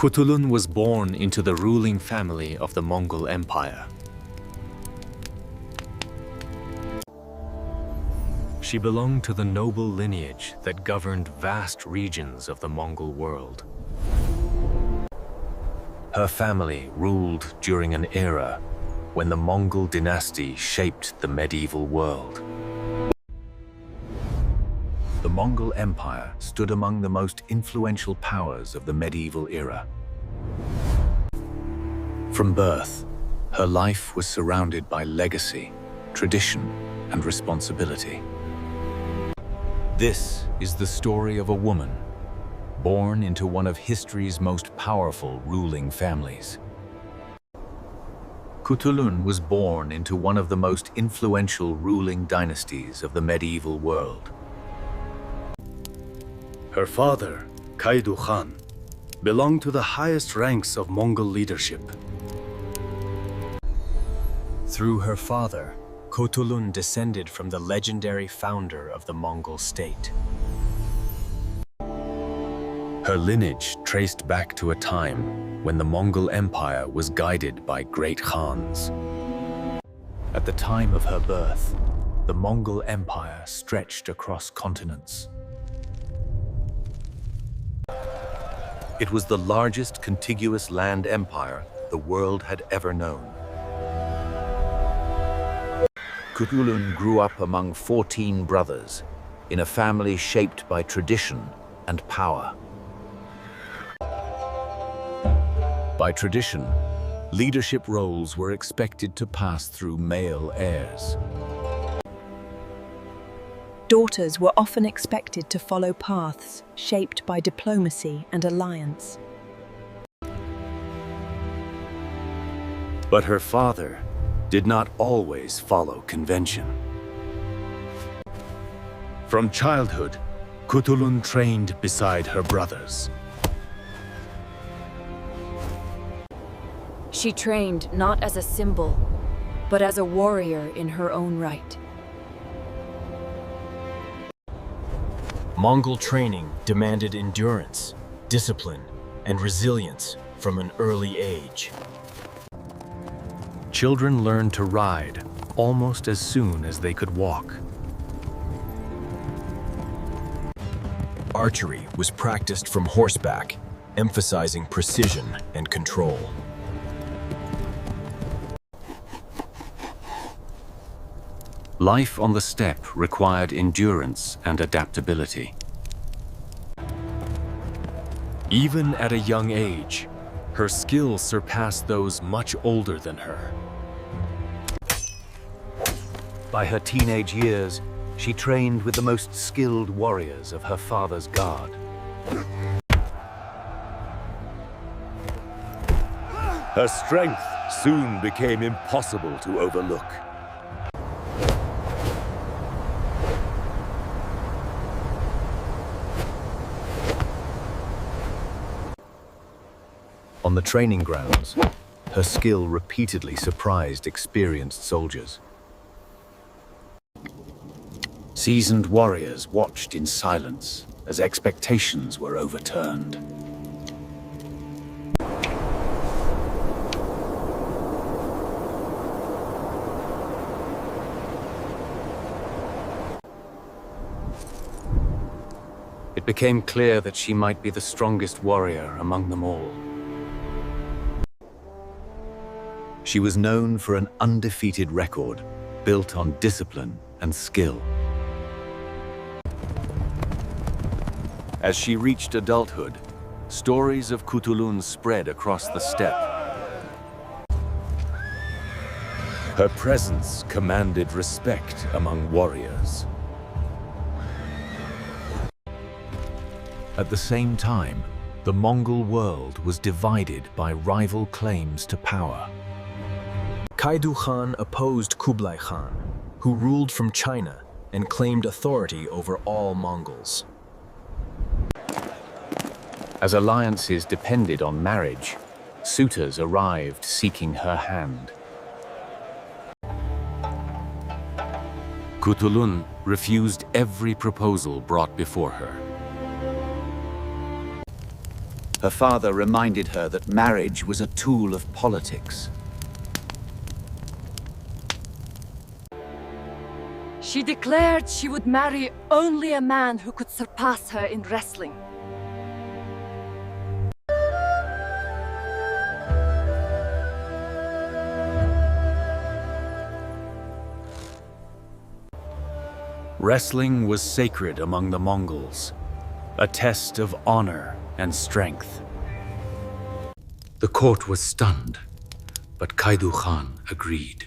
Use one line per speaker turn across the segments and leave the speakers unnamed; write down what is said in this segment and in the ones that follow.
Coutaloon was born into the ruling family of the Mongol Empire. She belonged to the noble lineage that governed vast regions of the Mongol world. Her family ruled during an era when the Mongol dynasty shaped the medieval world. The Mongol Empire stood among the most influential powers of the medieval era. From birth, her life was surrounded by legacy, tradition, and responsibility. This is the story of a woman born into one of history's most powerful ruling families. Coutaloon was born into one of the most influential ruling dynasties of the medieval world. Her father, Kaidu Khan, belonged to the highest ranks of Mongol leadership. Through her father, Coutaloon descended from the legendary founder of the Mongol state. Her lineage traced back to a time when the Mongol Empire was guided by great Khans. At the time of her birth, the Mongol Empire stretched across continents. It was the largest contiguous land empire the world had ever known. Coutaloon grew up among 14 brothers, in a family shaped by tradition and power. By tradition, leadership roles were expected to pass through male heirs.
Daughters were often expected to follow paths shaped by diplomacy and alliance.
But her father did not always follow convention. From childhood, Coutaloon trained beside her brothers.
She trained not as a symbol, but as a warrior in her own right.
Mongol training demanded endurance, discipline, and resilience from an early age.
Children learned to ride almost as soon as they could walk.
Archery was practiced from horseback, emphasizing precision and control.
Life on the steppe required endurance and adaptability. Even at a young age, her skills surpassed those much older than her. By her teenage years, she trained with the most skilled warriors of her father's guard.
Her strength soon became impossible to overlook.
On the training grounds, her skill repeatedly surprised experienced soldiers. Seasoned warriors watched in silence as expectations were overturned. It became clear that she might be the strongest warrior among them all. She was known for an undefeated record built on discipline and skill. As she reached adulthood, stories of Coutaloon spread across the steppe. Her presence commanded respect among warriors. At the same time, the Mongol world was divided by rival claims to power.
Kaidu Khan opposed Kublai Khan, who ruled from China and claimed authority over all Mongols.
As alliances depended on marriage, suitors arrived seeking her hand. Coutaloon refused every proposal brought before her.
Her father reminded her that marriage was a tool of politics.
She declared she would marry only a man who could surpass her in wrestling.
Wrestling was sacred among the Mongols, a test of honor and strength. The court was stunned, but Kaidu Khan agreed.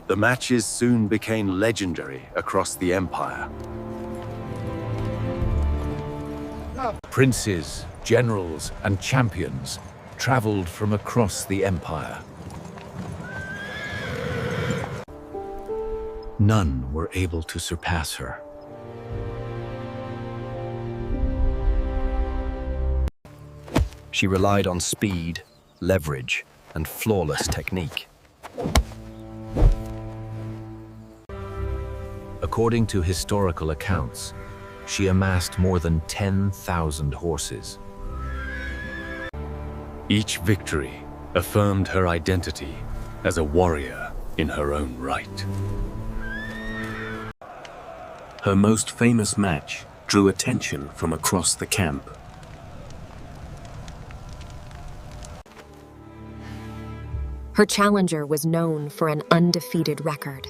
The matches soon became legendary across the empire. Princes, generals, and champions traveled from across the empire. None were able to surpass her.
She relied on speed, leverage, and flawless technique. According to historical accounts, she amassed more than 10,000 horses.
Each victory affirmed her identity as a warrior in her own right.
Her most famous match drew attention from across the camp.
Her challenger was known for an undefeated record.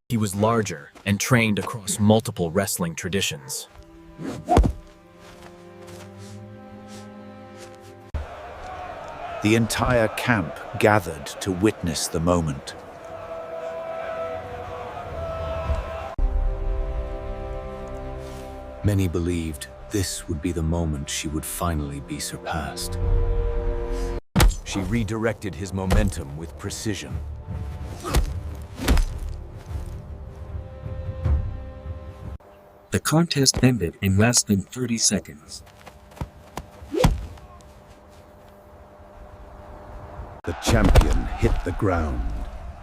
He was larger and trained across multiple wrestling traditions.
The entire camp gathered to witness the moment.
Many believed this would be the moment she would finally be surpassed. She redirected his momentum with precision.
The contest ended in less than 30 seconds.
The champion hit the ground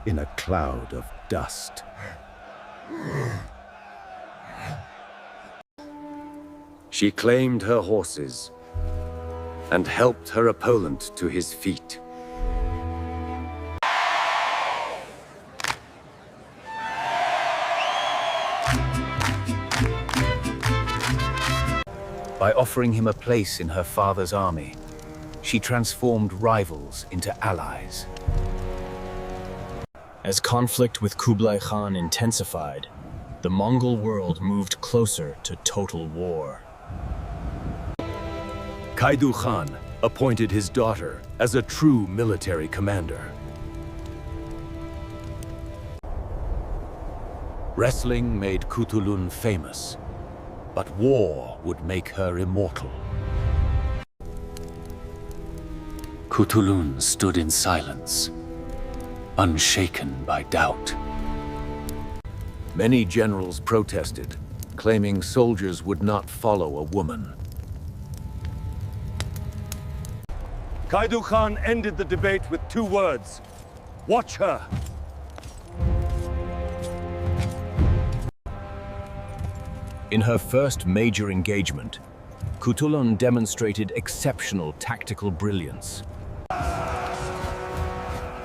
in a cloud of dust.
She claimed her horses and helped her opponent to his feet. By offering him a place in her father's army, she transformed rivals into allies.
As conflict with Kublai Khan intensified, the Mongol world moved closer to total war.
Kaidu Khan appointed his daughter as a true military commander. Wrestling made Coutaloon famous, but war would make her immortal. Coutaloon stood in silence, unshaken by doubt. Many generals protested, claiming soldiers would not follow a woman.
Kaidu Khan ended the debate with 2 words: watch her.
In her first major engagement, Coutaloon demonstrated exceptional tactical brilliance.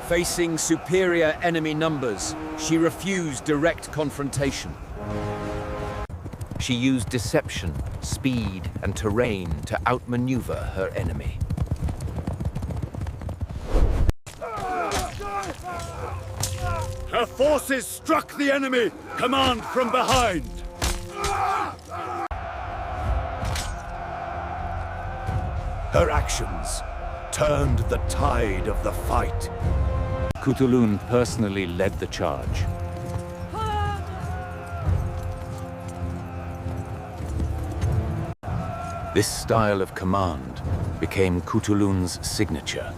Facing superior enemy numbers, she refused direct confrontation.
She used deception, speed, and terrain to outmaneuver her enemy.
Her forces struck the enemy. Command from behind.
Her actions turned the tide of the fight.
Coutaloon personally led the charge.
This style of command became Coutaloon's signature.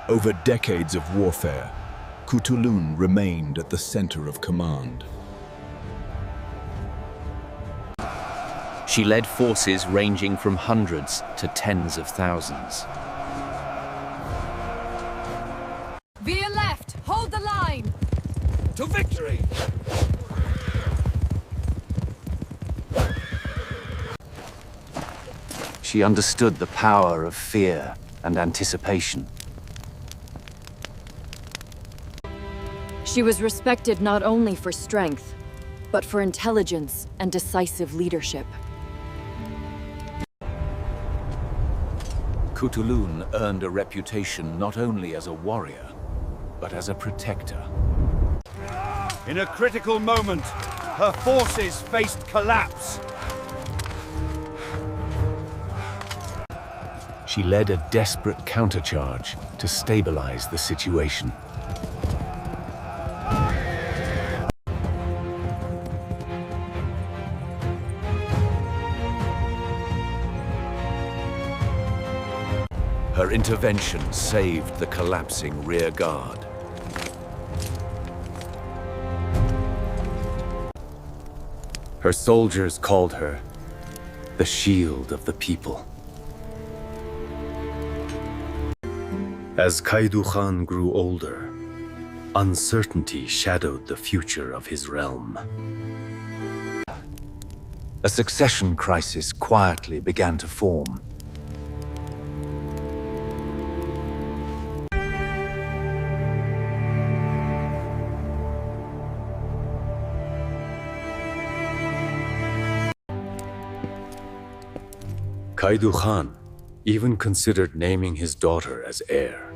Over decades of warfare, Coutaloon remained at the center of command.
She led forces ranging from hundreds to tens of thousands.
Veer left! Hold the line!
To victory!
She understood the power of fear and anticipation.
She was respected not only for strength, but for intelligence and decisive leadership.
Coutaloon earned a reputation not only as a warrior, but as a protector.
In a critical moment, her forces faced collapse.
She led a desperate countercharge to stabilize the situation. Her intervention saved the collapsing rear guard. Her soldiers called her the shield of the people. As Kaidu Khan grew older, uncertainty shadowed the future of his realm. A succession crisis quietly began to form. Kaidu Khan even considered naming his daughter as heir.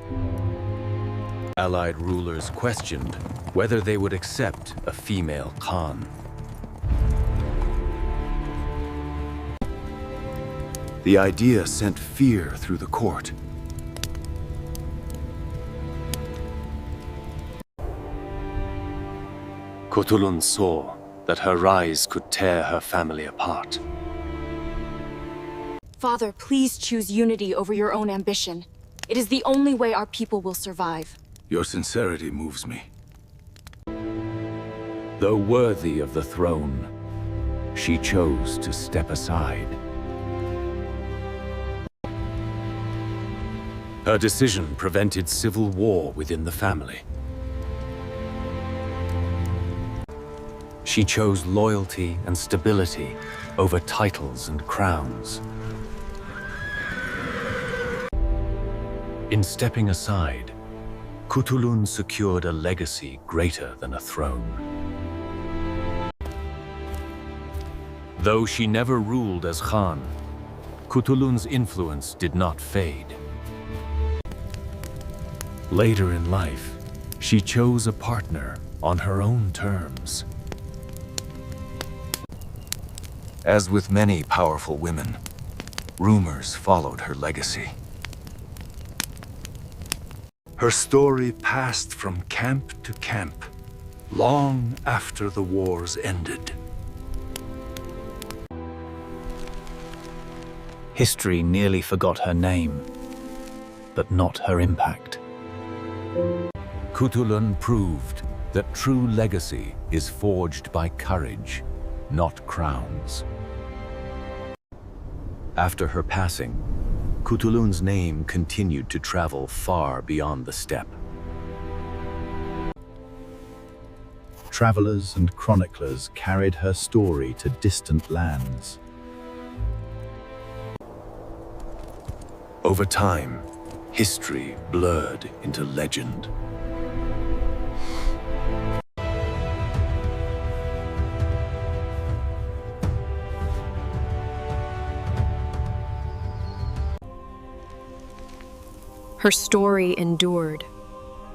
Allied rulers questioned whether they would accept a female Khan. The idea sent fear through the court. Coutaloon saw that her rise could tear her family apart.
Father, please choose unity over your own ambition. It is the only way our people will survive.
Your sincerity moves me. Though worthy of the throne, she chose to step aside. Her decision prevented civil war within the family. She chose loyalty and stability over titles and crowns. In stepping aside, Coutaloon secured a legacy greater than a throne. Though she never ruled as Khan, Coutaloon's influence did not fade. Later in life, she chose a partner on her own terms. As with many powerful women, rumors followed her legacy. Her story passed from camp to camp, long after the wars ended. History nearly forgot her name, but not her impact. Coutaloon proved that true legacy is forged by courage, not crowns. After her passing, Coutaloon's name continued to travel far beyond the steppe. Travelers and chroniclers carried her story to distant lands. Over time, history blurred into legend.
Her story endured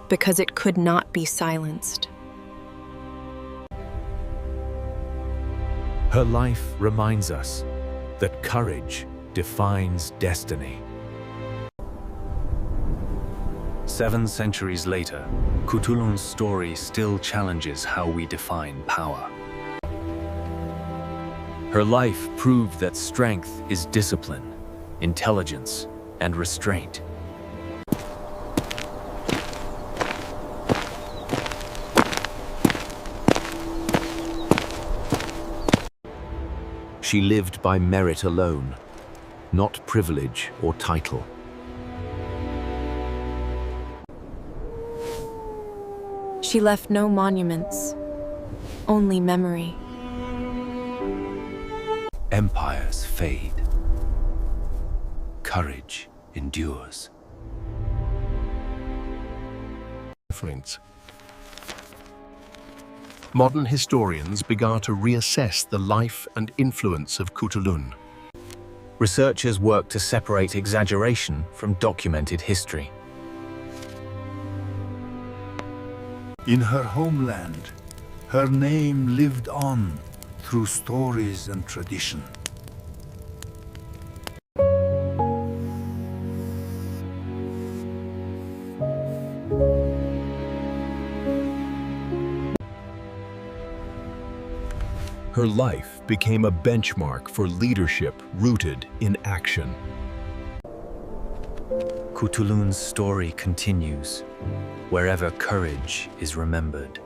because it could not be silenced.
Her life reminds us that courage defines destiny. 7 centuries later, Coutaloon's story still challenges how we define power. Her life proved that strength is discipline, intelligence, and restraint.
She lived by merit alone, not privilege or title.
She left no monuments, only memory.
Empires fade. Courage endures.
Modern historians began to reassess the life and influence of Coutaloon.
Researchers work to separate exaggeration from documented history.
In her homeland, her name lived on through stories and tradition.
Her life became a benchmark for leadership rooted in action.
Coutaloon's story continues wherever courage is remembered.